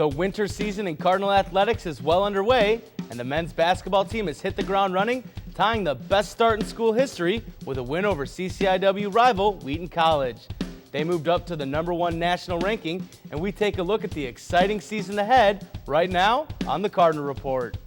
The winter season in Cardinal athletics is well underway, and the men's basketball team has hit the ground running, tying the best start in school history with a win over CCIW rival Wheaton College. They moved up to the #1 national ranking, and we take a look at the exciting season ahead right now on the Cardinal Report.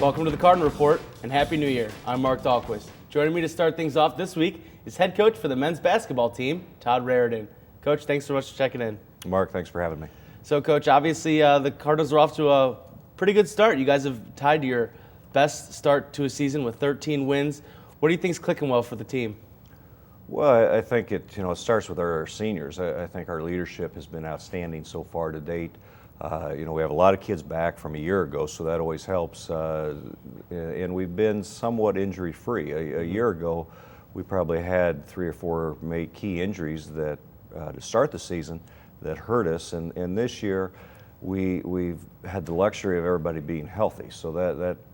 Welcome to the Cardinal Report, and Happy New Year. I'm Marc Dahlquist. Joining me to start things off this week is head coach for the men's basketball team, Todd Raridon. Coach, thanks so much for checking in. Mark, thanks for having me. So, Coach, obviously the Cardinals are off to a pretty good start. You guys have tied your best start to a season with 13 wins. What do you think is clicking well for the team? Well, I think it starts with our seniors. I think our leadership has been outstanding so far to date. We have a lot of kids back from a year ago, so that always helps. And we've been somewhat injury-free. A year ago, we probably had 3 or 4 key injuries that to start the season that hurt us. And this year, we've had the luxury of everybody being healthy, so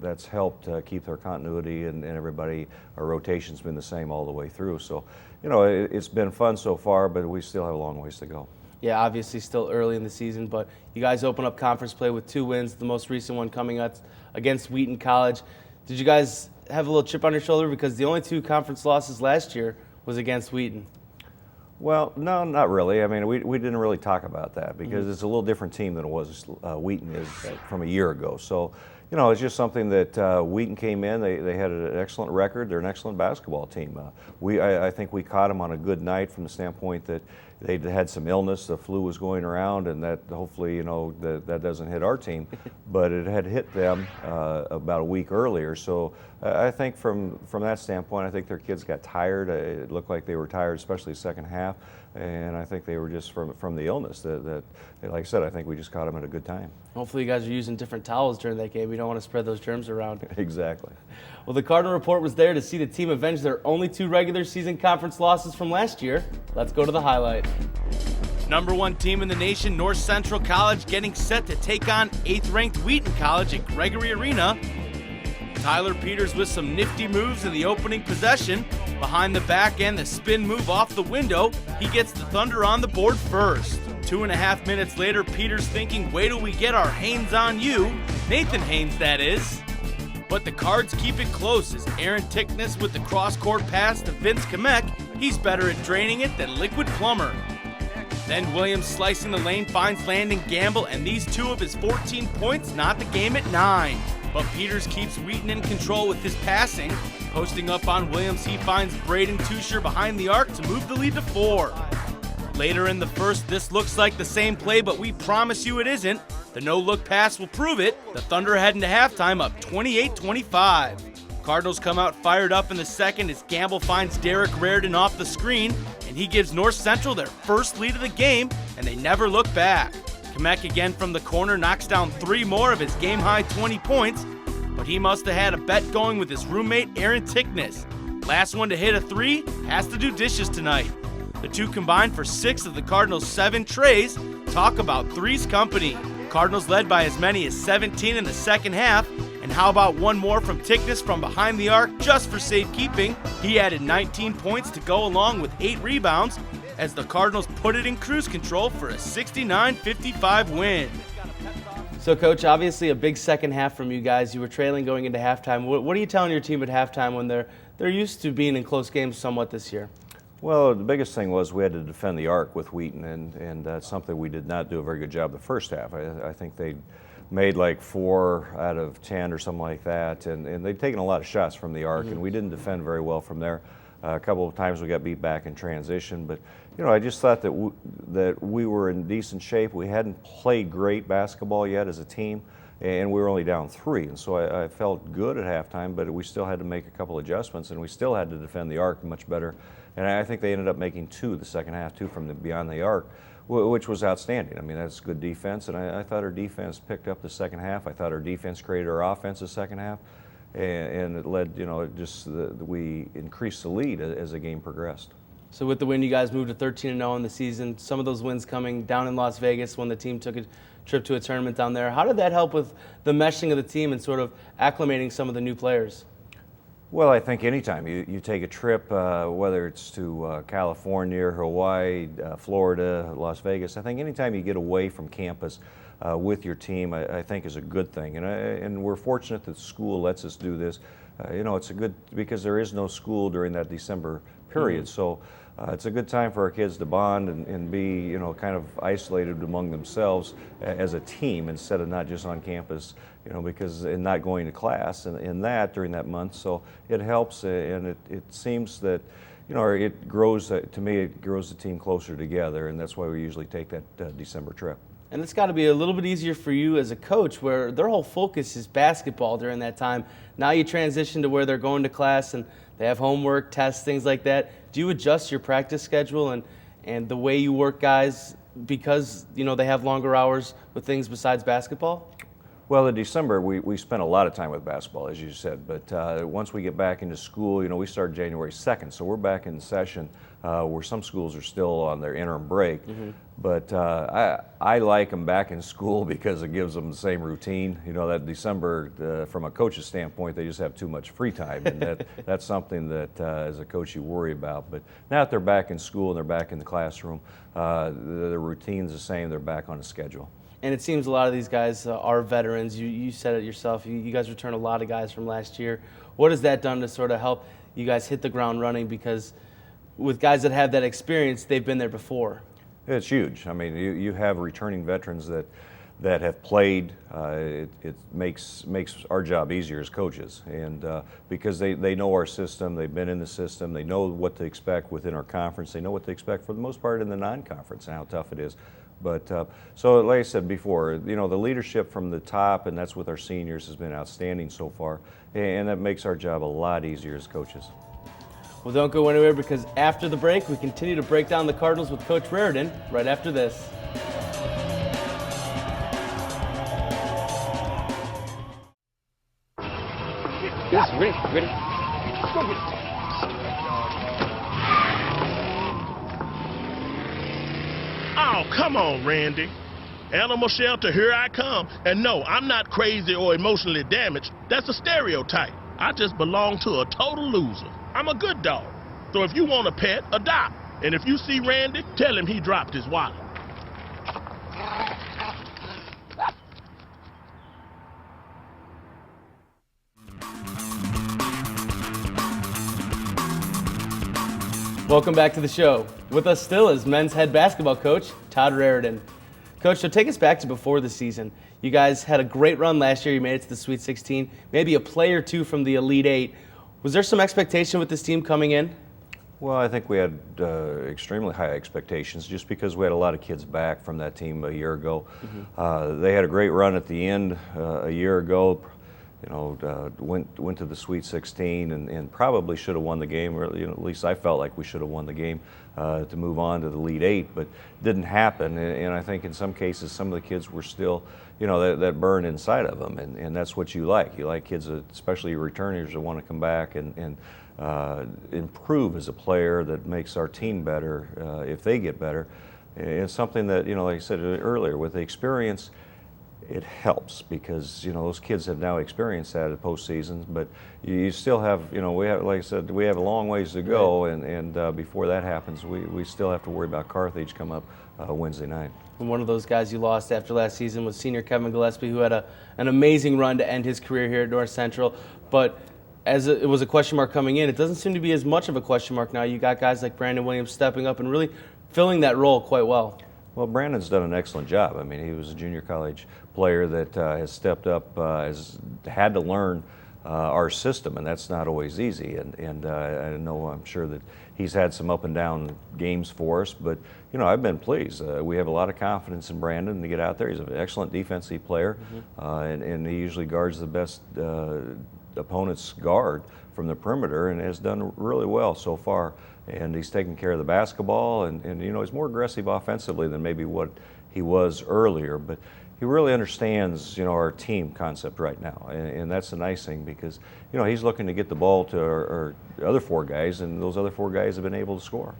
that's helped keep our continuity and everybody. Our rotation's been the same all the way through. So, it's been fun so far, but we still have a long ways to go. Yeah, obviously still early in the season, but you guys open up conference play with 2 wins, the most recent one coming up against Wheaton College. Did you guys have a little chip on your shoulder because the only 2 conference losses last year was against Wheaton? Well, no, not really. I mean, we didn't really talk about that because it's a little different team than it was Wheaton is from a year ago. So, it's just something that Wheaton came in. They had an excellent record. They're an excellent basketball team. I think we caught them on a good night from the standpoint that they had some illness. The flu was going around, and that hopefully, that doesn't hit our team. But it had hit them about a week earlier. So I think from that standpoint, I think their kids got tired. It looked like they were tired, especially the second half. And I think they were just from the illness. That, like I said, I think we just caught them at a good time. Hopefully you guys are using different towels during that game. You don't want to spread those germs around. Exactly. Well, the Cardinal Report was there to see the team avenge their only 2 regular season conference losses from last year. Let's go to the highlight. #1 team in the nation, North Central College, getting set to take on 8th-ranked Wheaton College at Gregory Arena. Tyler Peters with some nifty moves in the opening possession. Behind the back and the spin move off the window, he gets the Thunder on the board first. 2.5 minutes later, Peters thinking, wait till we get our Haynes on you. Nathan Haynes, that is. But the Cards keep it close as Aaron Tickness with the cross-court pass to Vince Kamek. He's better at draining it than Liquid Plumber. Then Williams slicing the lane finds Landon Gamble, and these 2 of his 14 points knot the game at 9. But Peters keeps Wheaton in control with his passing. Posting up on Williams, he finds Braden Tusher behind the arc to move the lead to 4. Later in the first, this looks like the same play, but we promise you it isn't. The no-look pass will prove it. The Thunder head into halftime up 28-25. Cardinals come out fired up in the second as Gamble finds Derek Reardon off the screen, and he gives North Central their first lead of the game, and they never look back. Kamek again from the corner knocks down 3 more of his game-high 20 points, but he must have had a bet going with his roommate Aaron Tickness. Last one to hit a 3 has to do dishes tonight. The 2 combined for 6 of the Cardinals' 7 trays. Talk about three's company. Cardinals led by as many as 17 in the second half. And how about one more from Tickness from behind the arc just for safekeeping? He added 19 points to go along with 8 rebounds as the Cardinals put it in cruise control for a 69-55 win. So, Coach, obviously a big second half from you guys. You were trailing going into halftime. What are you telling your team at halftime when they're used to being in close games somewhat this year? Well, the biggest thing was we had to defend the arc with Wheaton, and that's something we did not do a very good job the first half. I think they made like 4 out of 10 or something like that, and they'd taken a lot of shots from the arc, and we didn't defend very well from there. A couple of times we got beat back in transition, but I just thought that we were in decent shape. We hadn't played great basketball yet as a team, and we were only down 3, and so I felt good at halftime, but we still had to make a couple adjustments, and we still had to defend the arc much better. And I think they ended up making 2 the second half, 2 from beyond the arc, which was outstanding. I mean, that's good defense, and I thought our defense picked up the second half. I thought our defense created our offense the second half. and it led, we increased the lead as the game progressed. So with the win, you guys moved to 13-0 in the season. Some of those wins coming down in Las Vegas when the team took a trip to a tournament down there. How did that help with the meshing of the team and sort of acclimating some of the new players? Well, I think anytime you take a trip, whether it's to California, Hawaii, Florida, Las Vegas, I think anytime you get away from campus with your team, I think is a good thing. And we're fortunate that the school lets us do this. It's a good, because there is no school during that December period. Mm-hmm. So it's a good time for our kids to bond and be, kind of isolated among themselves as a team instead of not just on campus, because and not going to class and that during that month. So it helps, and it seems that, it grows, to me, it grows the team closer together, and that's why we usually take that December trip. And it's got to be a little bit easier for you as a coach where their whole focus is basketball during that time. Now you transition to where they're going to class and they have homework, tests, things like that. Do you adjust your practice schedule and the way you work guys because, they have longer hours with things besides basketball? Well, in December, we spent a lot of time with basketball, as you said. But once we get back into school, we start January 2nd. So we're back in session where some schools are still on their interim break. Mm-hmm. But I like them back in school because it gives them the same routine. That December, from a coach's standpoint, they just have too much free time. And that's something that, as a coach, you worry about. But now that they're back in school and they're back in the classroom, the routine's the same. They're back on a schedule. And it seems a lot of these guys are veterans. You said it yourself. You guys return a lot of guys from last year. What has that done to sort of help you guys hit the ground running? Because with guys that have that experience, they've been there before. It's huge. I mean, you have returning veterans that have played. It makes our job easier as coaches, and because they know our system, they've been in the system, they know what to expect within our conference, they know what to expect for the most part in the non-conference and how tough it is. But so, like I said before, the leadership from the top, and that's with our seniors, has been outstanding so far, and that makes our job a lot easier as coaches. Well, don't go anywhere, because after the break, we continue to break down the Cardinals with Coach Reardon right after this. Yes, ready. Let's go get it. Oh, come on, Randy. Animal shelter, here I come. And no, I'm not crazy or emotionally damaged. That's a stereotype. I just belong to a total loser. I'm a good dog. So if you want a pet, adopt. And if you see Randy, tell him he dropped his wallet. Welcome back to the show. With us still is men's head basketball coach, Todd Raridon. Coach, so take us back to before the season. You guys had a great run last year. You made it to the Sweet 16, maybe a play or two from the Elite Eight. Was there some expectation with this team coming in? Well, I think we had extremely high expectations just because we had a lot of kids back from that team a year ago. Mm-hmm. They had a great run at the end a year ago. Went to the Sweet 16 and probably should have won the game, or at least I felt like we should have won the game to move on to the Elite Eight, but didn't happen. And I think in some cases some of the kids were still, that burn inside of them, and that's what you like. You like kids, especially returners, that want to come back and improve as a player, that makes our team better if they get better. It's something that, like I said earlier, with the experience, it helps because those kids have now experienced that at postseasons, but you still have we have, like I said, we have a long ways to go, and before that happens, we still have to worry about Carthage come up Wednesday night. And one of those guys you lost after last season was senior Kevin Gillespie, who had an amazing run to end his career here at North Central, but as it was a question mark coming in, it doesn't seem to be as much of a question mark now. You got guys like Brandon Williams stepping up and really filling that role quite well. Well, Brandon's done an excellent job. I mean, he was a junior college player that has stepped up, has had to learn our system, and that's not always easy. And I know, I'm sure that he's had some up and down games for us, but I've been pleased. We have a lot of confidence in Brandon to get out there. He's an excellent defensive player, mm-hmm. And he usually guards the best opponent's guard from the perimeter, and has done really well so far. And he's taking care of the basketball, and he's more aggressive offensively than maybe what he was earlier. But he really understands, our team concept right now, and that's the nice thing because, he's looking to get the ball to our other 4 guys, and those other 4 guys have been able to score.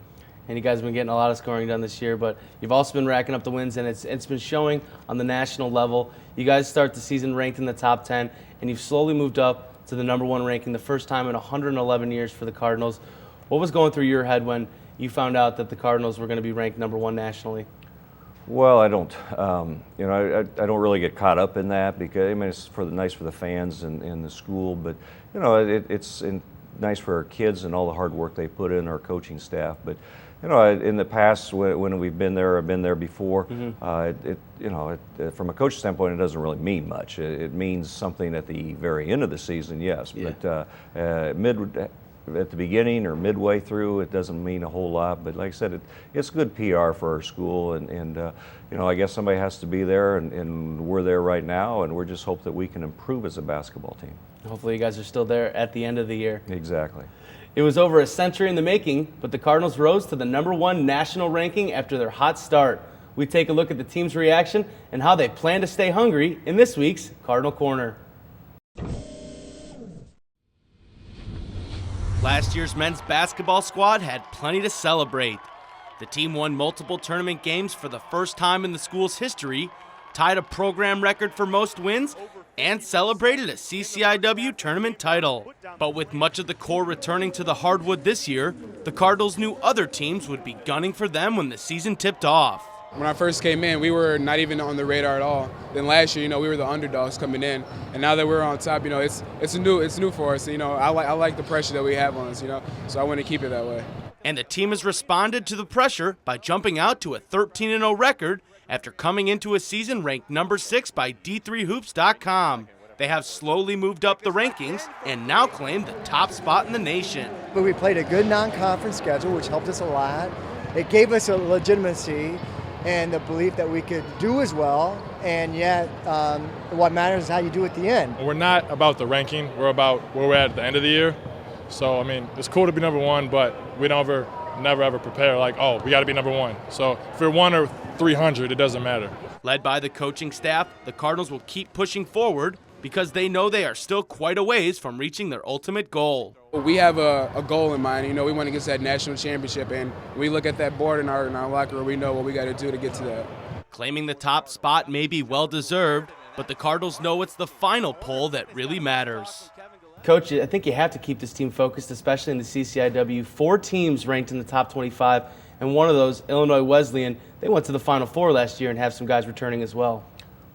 And you guys have been getting a lot of scoring done this year, but you've also been racking up the wins, and it's been showing on the national level. You guys start the season ranked in the top 10, and you've slowly moved up to the number 1 ranking, the first time in 111 years for the Cardinals. What was going through your head when you found out that the Cardinals were going to be ranked number 1 nationally? Well, I don't. I don't really get caught up in that because it's nice for the fans and the school, but it's nice for our kids and all the hard work they put in, our coaching staff. But in the past when we've been there, I've been there before. From a coach standpoint, it doesn't really mean much. It means something at the very end of the season, yes. Yeah. But at the beginning or midway through, it doesn't mean a whole lot. But like I said, it's good PR for our school, and I guess somebody has to be there, and we're there right now, and we're just hope that we can improve as a basketball team. Hopefully you guys are still there at the end of the year. Exactly. It was over a century in the making, but the Cardinals rose to the number 1 national ranking after their hot start. We take a look at the team's reaction and how they plan to stay hungry in this week's Cardinal Corner. Last year's men's basketball squad had plenty to celebrate. The team won multiple tournament games for the first time in the school's history, tied a program record for most wins, and celebrated a CCIW tournament title. But with much of the core returning to the hardwood this year, the Cardinals knew other teams would be gunning for them when the season tipped off. When I first came in, we were not even on the radar at all. Then last year, we were the underdogs coming in, and now that we're on top, it's new for us. I like the pressure that we have on us, so I want to keep it that way. And the team has responded to the pressure by jumping out to a 13-0 record after coming into a season ranked number 6 by D3Hoops.com. They have slowly moved up the rankings and now claim the top spot in the nation. But we played a good non-conference schedule, which helped us a lot. It gave us a legitimacy and the belief that we could do as well, and yet what matters is how you do at the end. We're not about the ranking, we're about where we're at the end of the year. So, it's cool to be number 1, but we never ever prepare like, oh, we got to be number 1. So if we're 1 or 300, it doesn't matter. Led by the coaching staff, the Cardinals will keep pushing forward because they know they are still quite a ways from reaching their ultimate goal. We have a goal in mind. We want to get to that national championship, and we look at that board in our locker room. We know what we got to do to get to that. Claiming the top spot may be well-deserved, but the Cardinals know it's the final poll that really matters. Coach, I think you have to keep this team focused, especially in the CCIW. 4 teams ranked in the top 25, and one of those, Illinois Wesleyan, they went to the Final Four last year and have some guys returning as well.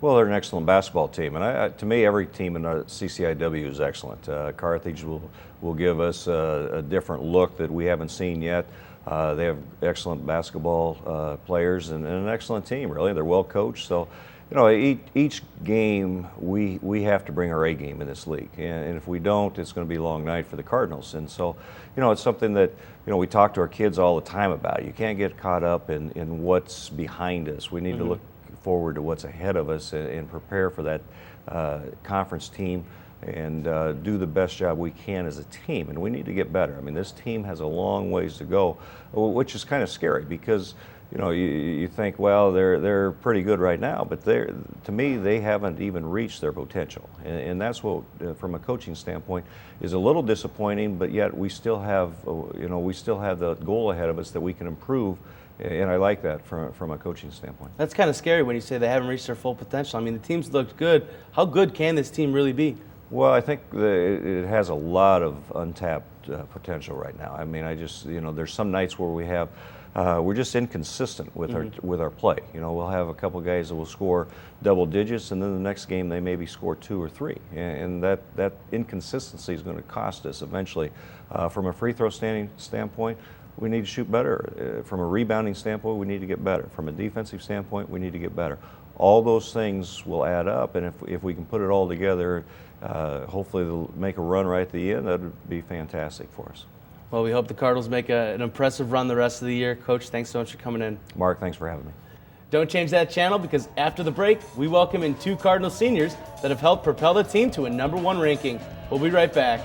Well, they're an excellent basketball team, and to me, every team in the CCIW is excellent. Carthage will give us a different look that we haven't seen yet. They have excellent basketball players and an excellent team, really. They're well coached, so each game we have to bring our A game in this league, and if we don't, it's going to be a long night for the Cardinals. And so, it's something that we talk to our kids all the time about. You can't get caught up in what's behind us. We need to look forward to what's ahead of us and prepare for that conference team and do the best job we can as a team. And we need to get better. This team has a long ways to go, which is kind of scary because you think, well, they're pretty good right now, but to me, they haven't even reached their potential. And that's what, from a coaching standpoint, is a little disappointing, but yet we still have, the goal ahead of us that we can improve. And I like that from a coaching standpoint. That's kind of scary when you say they haven't reached their full potential. The team's looked good. How good can this team really be? Well, I think it has a lot of untapped potential right now. There's some nights where we're just inconsistent with our play. We'll have a couple guys that will score double digits, and then the next game they maybe score 2 or 3, and that inconsistency is going to cost us eventually. From a free throw standpoint, we need to shoot better. From a rebounding standpoint, we need to get better. From a defensive standpoint, we need to get better. All those things will add up, and if we can put it all together, hopefully they'll make a run right at the end. That would be fantastic for us. Well, we hope the Cardinals make an impressive run the rest of the year. Coach, thanks so much for coming in. Mark, thanks for having me. Don't change that channel, because after the break, we welcome in 2 Cardinal seniors that have helped propel the team to a number 1 ranking. We'll be right back.